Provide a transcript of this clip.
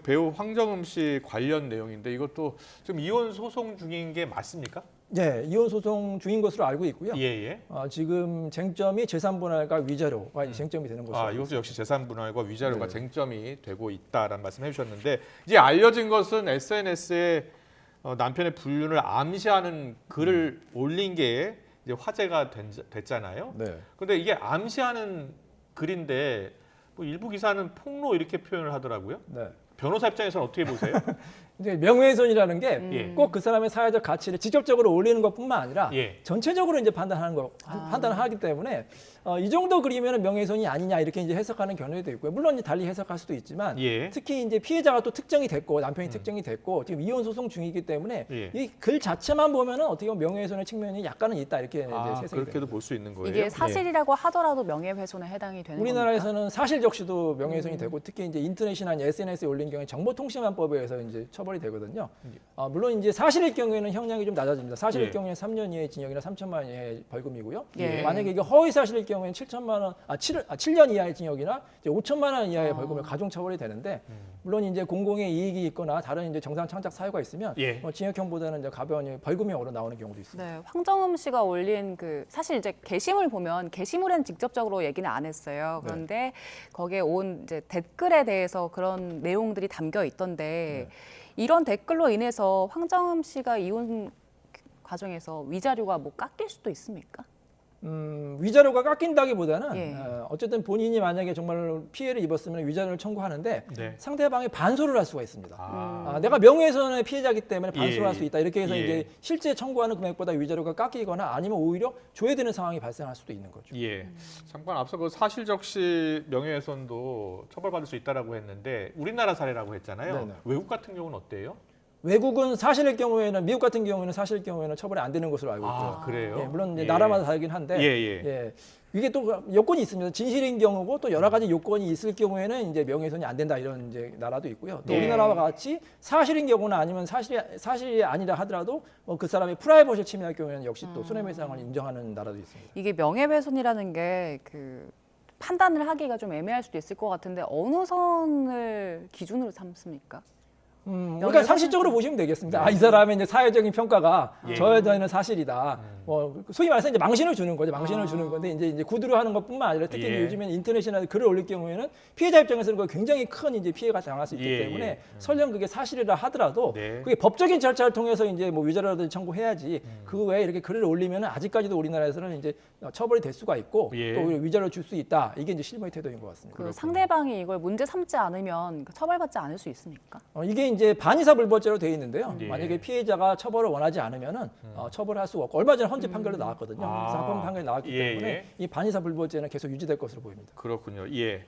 배우 황정음 씨 관련 내용인데 이것도 지금 이혼 소송 중인 게 맞습니까? 네, 이혼 소송 중인 것으로 알고 있고요. 예. 지금 쟁점이 재산 분할과 위자료가 쟁점이 되는 것으로. 이것도 역시 재산 분할과 위자료가 네. 쟁점이 되고 있다라는 말씀해 주셨는데 이제 알려진 것은 SNS에 남편의 불륜을 암시하는 글을 올린 게 이제 화제가 됐잖아요. 네. 근데 이게 암시하는 글인데 뭐 일부 기사는 폭로 이렇게 표현을 하더라고요. 네. 변호사 입장에서는 어떻게 보세요? 이제 명예훼손이라는 게 예. 꼭 그 사람의 사회적 가치를 직접적으로 올리는 것뿐만 아니라 예. 전체적으로 이제 판단을 하기 때문에 이 정도 그리면 명예훼손이 아니냐 이렇게 이제 해석하는 견해도 있고요. 물론 달리 해석할 수도 있지만 예. 특히 이제 피해자가 또 특정이 됐고 남편이 특정이 됐고 지금 이혼 소송 중이기 때문에 예. 이 글 자체만 보면은 어떻게 보면 명예훼손의 측면이 약간은 있다 이렇게 이제 해석이 그렇게도 됩니다. 볼 수 있는 거예요. 이게 사실이라고 하더라도 명예훼손에 해당이 되는 우리나라에서는 사실 적시도 명예훼손이 되고 특히 이제 인터넷이나 SNS에 올린 경우에 정보통신망법에 의해서 이제 처벌이 되거든요. 물론 이제 사실일 경우에는 형량이 좀 낮아집니다. 사실일 예. 경우에는 3년 이하의 징역이나 3천만 원 이하의 벌금이고요. 예. 만약에 이게 허위 사실일 경우에는 7년 이하의 징역이나 이제 5천만 원 이하의 벌금을 가중 처벌이 되는데 물론 이제 공공의 이익이 있거나 다른 이제 정상 창작 사유가 있으면 예. 징역형보다는 이제 가벼운 벌금형으로 나오는 경우도 있습니다. 네, 황정음 씨가 올린 사실 이제 게시물 보면 게시물에는 직접적으로 얘기는 안 했어요. 그런데 거기에 온 이제 댓글에 대해서 그런 내용들이 담겨 있던데 이런 댓글로 인해서 황정음 씨가 이혼 과정에서 위자료가 뭐 깎일 수도 있습니까? 위자료가 깎인다기보다는 예. 어쨌든 본인이 만약에 정말 피해를 입었으면 위자료를 청구하는데 네. 상대방이 반소를 할 수가 있습니다. 내가 명예훼손의 피해자이기 때문에 반소를 예. 할 수 있다. 이렇게 해서 예. 이제 실제 청구하는 금액보다 위자료가 깎이거나 아니면 오히려 조회되는 상황이 발생할 수도 있는 거죠. 예. 잠깐 앞서 그 사실적시 명예훼손도 처벌받을 수 있다라고 했는데 우리나라 사례라고 했잖아요. 네네. 외국 같은 경우는 어때요? 외국은 사실일 경우에는 미국 같은 경우에는 사실일 경우에는 처벌이 안 되는 것으로 알고 있고요. 그래요? 예, 물론 이제 예. 나라마다 다르긴 한데 예. 이게 또 요건이 있습니다. 진실인 경우고 또 여러 가지 요건이 있을 경우에는 이제 명예훼손이 안 된다 이런 이제 나라도 있고요. 또 예. 우리나라와 같이 사실인 경우나 아니면 사실이 아니라 하더라도 뭐 그 사람의 프라이버시를 침해할 경우에는 역시 또 손해배상을 인정하는 나라도 있습니다. 이게 명예훼손이라는 게 판단을 하기가 좀 애매할 수도 있을 것 같은데 어느 선을 기준으로 삼습니까? 그러니까 상식적으로 보시면 되겠습니다. 이 사람의 이제 사회적인 평가가 예. 저에 대한 사실이다. 소위 말해서 이제 망신을 주는 거죠. 망신을 주는 건데 이제 구두로 하는 것뿐만 아니라 특히 예. 요즘에는 인터넷이나 글을 올릴 경우에는 피해자 입장에서는 그거 굉장히 큰 이제 피해가 당할 수 있기 예. 때문에 설령 그게 사실이라 하더라도 네. 그게 법적인 절차를 통해서 이제 뭐 위자료라든지 청구해야지 그 외에 이렇게 글을 올리면은 아직까지도 우리나라에서는 이제 처벌이 될 수가 있고 예. 또 위자료를 줄 수 있다. 이게 이제 실무의 태도인 것 같습니다. 그 상대방이 이걸 문제 삼지 않으면 처벌받지 않을 수 있습니까? 이게 이제 반의사불벌죄로 되어 있는데요. 예. 만약에 피해자가 처벌을 원하지 않으면은 처벌할 수가 없고 얼마 전에 헌재 판결도 나왔거든요. 사건 판결이 나왔기 때문에 이 반의사불벌죄는 계속 유지될 것으로 보입니다. 그렇군요. 예.